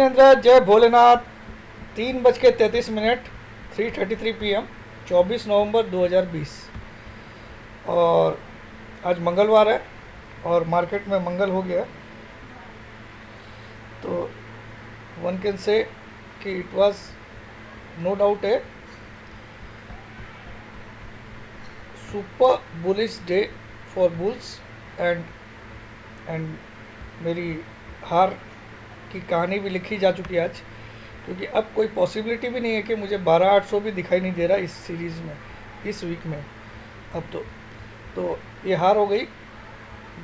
जय भोलेनाथ। 3:33 3:33 PM 24 नवंबर 2020। और आज मंगलवार है और मार्केट में मंगल हो गया, तो वन कैन से कि it was no doubt a super bullish day for bulls and मेरी हार की कहानी भी लिखी जा चुकी है आज, क्योंकि अब कोई पॉसिबिलिटी भी नहीं है कि मुझे 12,800 भी दिखाई नहीं दे रहा इस सीरीज़ में, इस वीक में। अब तो ये हार हो गई,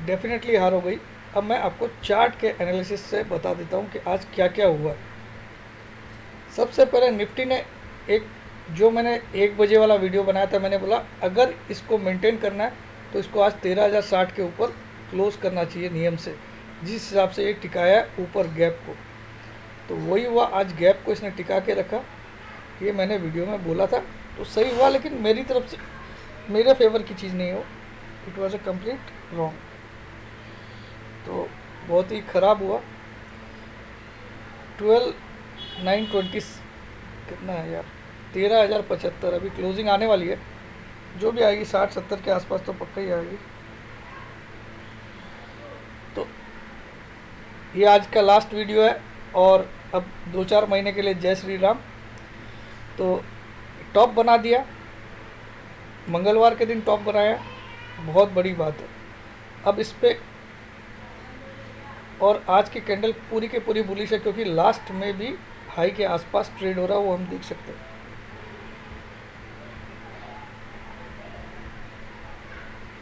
डेफिनेटली हार हो गई। अब मैं आपको चार्ट के एनालिसिस से बता देता हूँ कि आज क्या क्या हुआ। सबसे पहले निफ्टी ने जो मैंने 1 बजे वाला वीडियो बनाया था, मैंने बोला अगर इसको मेंटेन करना है तो इसको आज 13,060 के ऊपर क्लोज करना चाहिए नियम से, जिस हिसाब से ये टिकाया ऊपर गैप को। तो वही हुआ, आज गैप को इसने टिका के रखा। ये मैंने वीडियो में बोला था तो सही हुआ, लेकिन मेरी तरफ से मेरे फेवर की चीज़ नहीं हो, it was a complete wrong. तो बहुत ही ख़राब हुआ। 12,920 कितना है यार, 13,075 अभी क्लोजिंग आने वाली है, जो भी आएगी 60-70 के आसपास तो पक्का ही आएगी। तो ये आज का लास्ट वीडियो है और अब 2-4 महीने के लिए जय श्री राम। तो टॉप बना दिया, मंगलवार के दिन टॉप बनाया, बहुत बड़ी बात है। अब इस पे और आज की कैंडल पूरी के पूरी बुलिश है, क्योंकि लास्ट में भी हाई के आसपास ट्रेड हो रहा है, वो हम देख सकते हैं।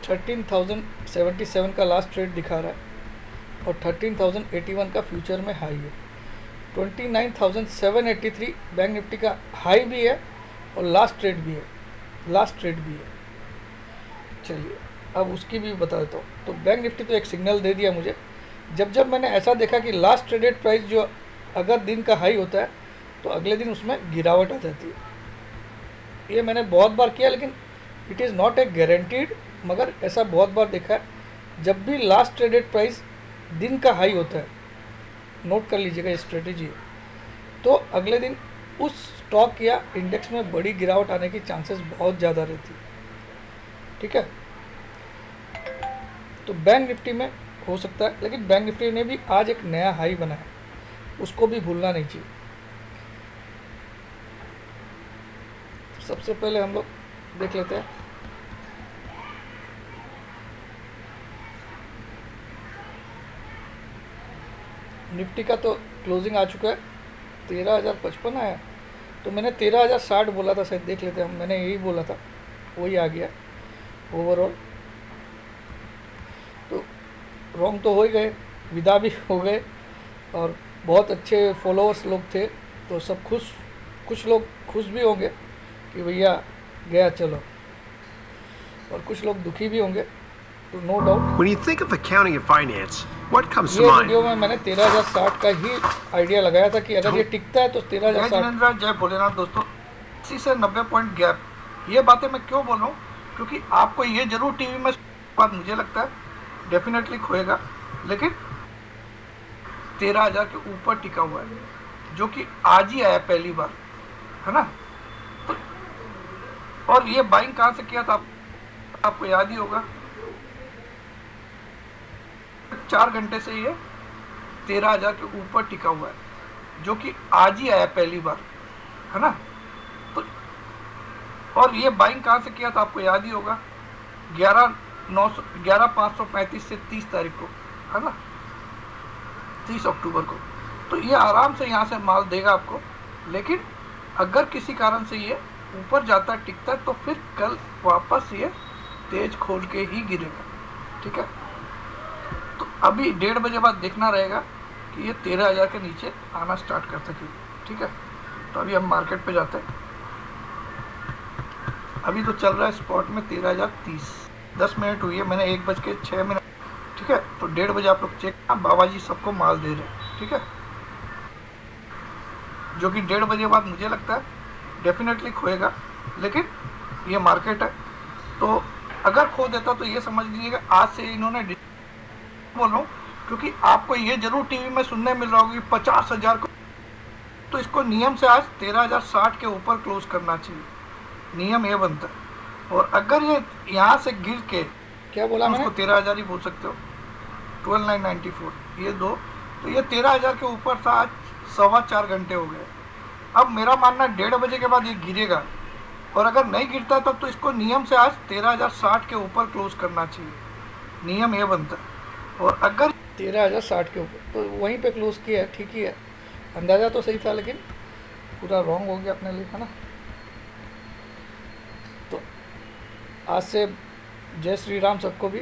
$13,077 का लास्ट ट्रेड दिखा रहा है और 13,081 का फ्यूचर में हाई है। 29,783 बैंक निफ्टी का हाई भी है और लास्ट ट्रेड भी है। चलिए अब उसकी भी बता देता हूँ। तो बैंक निफ्टी तो एक सिग्नल दे दिया मुझे, जब मैंने ऐसा देखा कि लास्ट ट्रेडेड प्राइस जो अगर दिन का हाई होता है तो अगले दिन उसमें गिरावट आ जाती है। ये मैंने बहुत बार किया, लेकिन it is not a guaranteed, मगर ऐसा बहुत बार देखा है। जब भी लास्ट ट्रेडेड प्राइस दिन का हाई होता है, नोट कर लीजिएगा ये स्ट्रेटेजी, तो अगले दिन उस स्टॉक या इंडेक्स में बड़ी गिरावट आने की चांसेस बहुत ज़्यादा रहती है। ठीक है, तो बैंक निफ्टी में हो सकता है, लेकिन बैंक निफ्टी ने भी आज एक नया हाई बनाया, उसको भी भूलना नहीं चाहिए। सबसे पहले हम लोग देख लेते हैं निफ्टी का। तो क्लोजिंग आ चुका है, 13,055 आया, तो मैंने 13,060 बोला था शायद, देख लेते हैं हम। मैंने यही बोला था, वही आ गया ओवरऑल। तो रॉन्ग तो हो ही गए, विदा भी हो गए, और बहुत अच्छे फॉलोअर्स लोग थे, तो सब कुछ लोग खुश भी होंगे कि भैया गया चलो, और कुछ लोग दुखी भी होंगे, तो no doubt. When you think of accounting and finance, what comes to ये mind? वीडियो में मैंने 13,060 का ही आइडिया लगाया था कि अगर ये टिकता है तो 13,060। जय भोलेनाथ दोस्तों। 80 से 90 पॉइंट गैप, ये बातें मैं क्यों बोल रहा हूँ, क्योंकि आपको ये जरूर टीवी में बात मुझे लगता है डेफिनेटली खोएगा, लेकिन 13,000 के ऊपर टिका हुआ है, जो कि आज ही आया पहली बार, है ना। तो और ये बाइंग कहाँ से किया था आपको याद ही होगा, 4 घंटे से ये 13,000 के ऊपर टिका हुआ है, जो कि आज ही आया पहली बार, है ना। तो और ये बाइंग कहाँ से किया था आपको याद ही होगा, 11,535 से 30 तारीख को, है ना, 30 अक्टूबर को। तो ये आराम से यहाँ से माल देगा आपको, लेकिन अगर किसी कारण से ये ऊपर जाता है, टिकता है, तो फिर कल वापस ये तेज खोल के ही गिरेगा। ठीक है, तो अभी 1:30 बजे बाद देखना रहेगा कि ये 13,000 के नीचे आना स्टार्ट कर सके। ठीक है, तो अभी हम मार्केट पे जाते हैं। अभी तो चल रहा है स्पॉट में 13,030, 10 मिनट हुई है, मैंने 1:06। ठीक है, तो 1:30 बजे आप लोग चेक, बाबा जी सबको माल दे रहे हैं। ठीक है, जो कि 1:30 बजे बाद मुझे लगता है डेफिनेटली खोएगा, लेकिन ये मार्केट है, तो अगर खो देता तो ये समझ लीजिएगा आज से इन्होंने, बोल रहा हूँ क्योंकि आपको ये जरूर टीवी में सुनने मिल रहा होगा कि 50,000 को तो इसको नियम से आज 13,060 के ऊपर क्लोज करना चाहिए, नियम ये बनता है। और अगर ये यहाँ से गिर के, क्या बोला मैंने? उसको 13,000 ही बोल सकते हो, 12,994 ये दो, तो ये 13,000 के ऊपर था, आज 4.25 घंटे हो गए। अब मेरा मानना 1:30 बजे के बाद ये गिरेगा, और अगर नहीं गिरता तब तो इसको नियम से आज 13,060 के ऊपर क्लोज करना चाहिए, नियम ये बनता है। और अगर 13,060 के ऊपर, तो वहीं पे क्लोज किया है, ठीक ही है, अंदाज़ा तो सही था लेकिन पूरा रॉन्ग हो गया अपने लिए, है ना। तो आज से जय श्री राम सबको भी,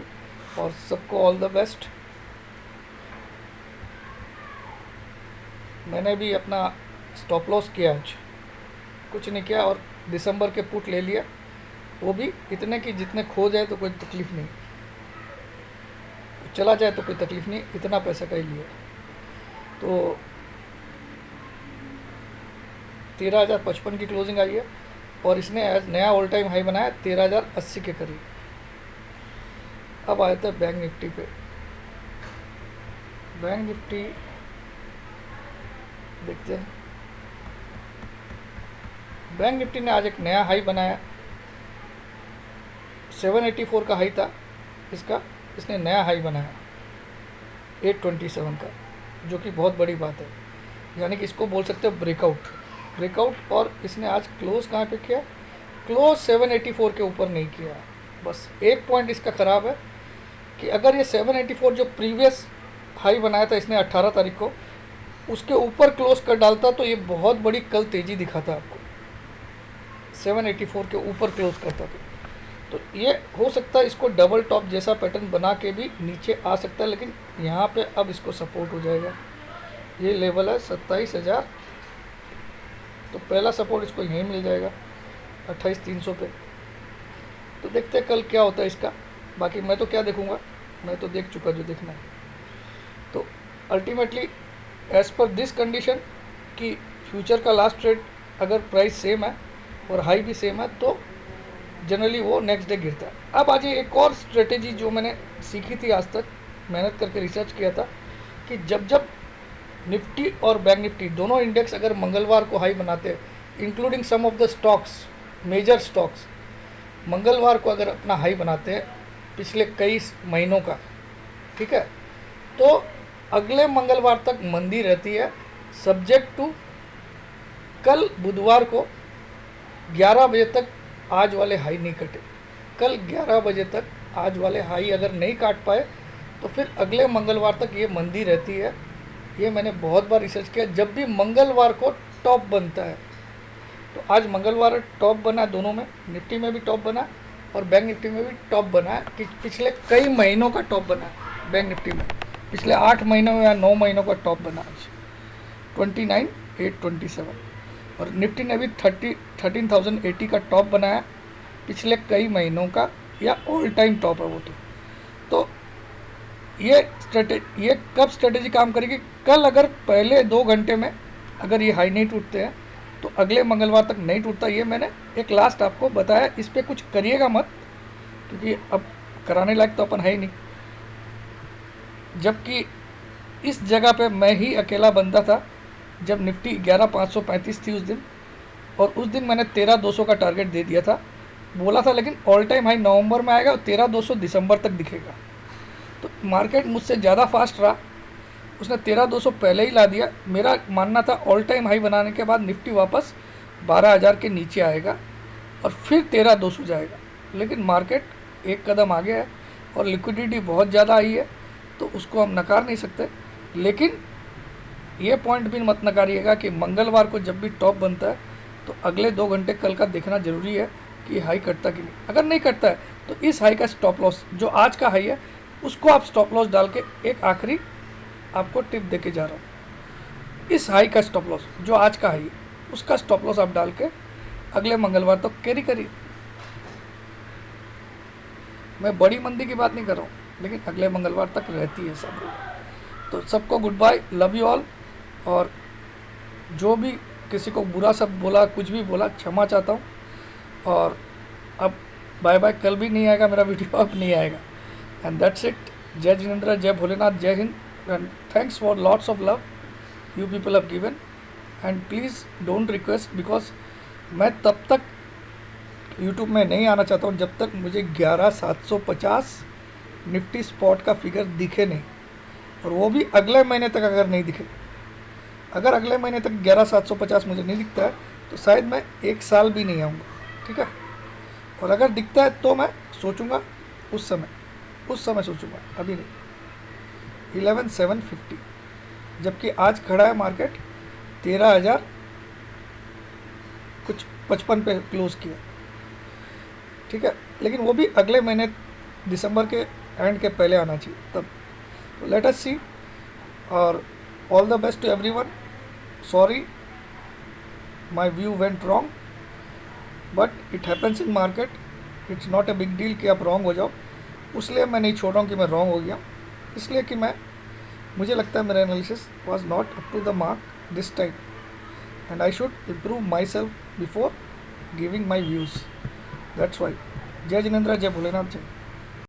और सबको ऑल द बेस्ट। मैंने भी अपना स्टॉप लॉस किया आज, कुछ नहीं किया, और दिसंबर के पुट ले लिया, वो भी इतने की जितने खो जाए तो कोई तकलीफ़ नहीं, चला जाए तो कोई तकलीफ़ नहीं, इतना पैसा का ही लिया। तो 13,055 की क्लोजिंग आई है, और इसने आज नया ऑल टाइम हाई बनाया 13,080 के करीब। अब आए थे बैंक निफ्टी पे। बैंक निफ्टी देखते हैं, बैंक निफ्टी ने आज एक नया हाई बनाया, 784 का हाई था इसका, इसने नया हाई बनाया 827 का, जो कि बहुत बड़ी बात है, यानी कि इसको बोल सकते हो ब्रेकआउट। और इसने आज क्लोज कहाँ पे किया? क्लोज 784 के ऊपर नहीं किया। बस एक पॉइंट इसका ख़राब है कि अगर ये 784 जो प्रीवियस हाई बनाया था इसने 18 तारीख को, उसके ऊपर क्लोज कर डालता तो ये बहुत बड़ी कल तेज़ी दिखाता आपको, 784 के ऊपर क्लोज करता तो ये हो सकता है इसको डबल टॉप जैसा पैटर्न बना के भी नीचे आ सकता है, लेकिन यहाँ पे अब इसको सपोर्ट हो जाएगा। ये लेवल है 27,000, तो पहला सपोर्ट इसको यहीं मिल जाएगा 28,300 पे। तो देखते हैं कल क्या होता है इसका, बाकी मैं तो क्या देखूँगा, मैं तो देख चुका जो देखना है। तो ultimately as per this condition कि फ्यूचर का लास्ट ट्रेड अगर प्राइस सेम है और हाई भी सेम है तो जनरली वो नेक्स्ट डे गिरता है। अब आज एक और स्ट्रेटेजी जो मैंने सीखी थी आज तक, मेहनत करके रिसर्च किया था, कि जब जब निफ्टी और बैंक निफ्टी दोनों इंडेक्स अगर मंगलवार को हाई बनाते हैं, including some of the stocks, major stocks मंगलवार को अगर अपना हाई बनाते हैं पिछले कई महीनों का, ठीक है, तो अगले मंगलवार तक मंदी रहती है, सब्जेक्ट टू कल बुधवार को 11 बजे तक आज वाले हाई नहीं कटे। कल 11 बजे तक आज वाले हाई अगर नहीं काट पाए तो फिर अगले मंगलवार तक ये मंदी रहती है। ये मैंने बहुत बार रिसर्च किया, जब भी मंगलवार को टॉप बनता है, तो आज मंगलवार टॉप बना, दोनों में, निफ्टी में भी टॉप बना और बैंक निफ्टी में भी टॉप बना है, कि पिछले कई महीनों का टॉप बना है बैंक निफ्टी में, पिछले 8 महीनों या 9 महीनों का टॉप बना आज 29,827, और निफ्टी ने भी 13,080 का टॉप बनाया पिछले कई महीनों का, या ऑल टाइम टॉप है वो। तो ये कब स्ट्रेटेजी काम करेगी? कल अगर पहले 2 घंटे में अगर ये हाई नहीं टूटते हैं तो अगले मंगलवार तक नहीं टूटता। ये मैंने एक लास्ट आपको बताया, इस पर कुछ करिएगा मत, क्योंकि अब कराने लायक तो अपन है ही नहीं। जबकि इस जगह पे मैं ही अकेला बंदा था जब निफ्टी 11,535 थी उस दिन, और उस दिन मैंने 13,200 का टारगेट दे दिया था, बोला था, लेकिन ऑल टाइम हाई नवंबर में आएगा और 13,200 दिसंबर तक दिखेगा। तो मार्केट मुझसे ज़्यादा फास्ट रहा, उसने 13,200 पहले ही ला दिया। मेरा मानना था ऑल टाइम हाई बनाने के बाद निफ्टी वापस 12,000 के नीचे आएगा और फिर 13,200 जाएगा, लेकिन मार्केट एक कदम आगे है और लिक्विडिटी बहुत ज़्यादा आई है, तो उसको हम नकार नहीं सकते। लेकिन ये पॉइंट भी मत नकारिएगा कि मंगलवार को जब भी टॉप बनता है तो अगले 2 घंटे कल का देखना जरूरी है कि हाई कटता कि नहीं। अगर नहीं कटता है तो इस हाई का स्टॉप लॉस, जो आज का हाई है, उसको आप स्टॉप लॉस डाल के, एक आखिरी आपको टिप दे के जा रहा हूँ, इस हाई का स्टॉप लॉस जो आज का हाई है उसका स्टॉप लॉस आप डाल के अगले मंगलवार तक कैरी करिए। मैं बड़ी मंदी की बात नहीं कर रहा हूँ, लेकिन अगले मंगलवार तक रहती है सब। तो सबको goodbye, love you all, और जो भी किसी को बुरा सब बोला, कुछ भी बोला, क्षमा चाहता हूँ। और अब बाय बाय, कल भी नहीं आएगा मेरा वीडियो, अब नहीं आएगा। And that's it. जय जिनेंद्र, जय भोलेनाथ, जय Hind, and thanks for lots of love you people have given, and please don't request, because मैं तब तक यूट्यूब में नहीं आना चाहता हूँ जब तक मुझे 11,750 निफ्टी स्पॉट का फिगर दिखे नहीं, और वो भी अगले महीने तक अगर नहीं दिखे। अगर अगले महीने तक 11,750 मुझे नहीं दिखता है तो शायद मैं 1 साल भी नहीं आऊँगा, ठीक है। और अगर दिखता है तो मैं सोचूंगा उस समय सोचूंगा, अभी नहीं। 11,750, जबकि आज खड़ा है मार्केट 13,000 कुछ 55 पे क्लोज किया, ठीक है। लेकिन वो भी अगले महीने दिसंबर के एंड के पहले आना चाहिए तब। लेट अस सी, और all the best to everyone. Sorry my view went wrong, but it happens in market, it's not a big deal कि आप रॉन्ग हो जाओ। उसलिए मैं नहीं छोड़ रहा हूँ कि मैं रॉन्ग हो गया, इसलिए कि मुझे लगता है मेरा analysis was not up to the mark this time, and I should improve myself before giving my views, that's why. Jai Jinendra, जय भोलेनाथ, जय।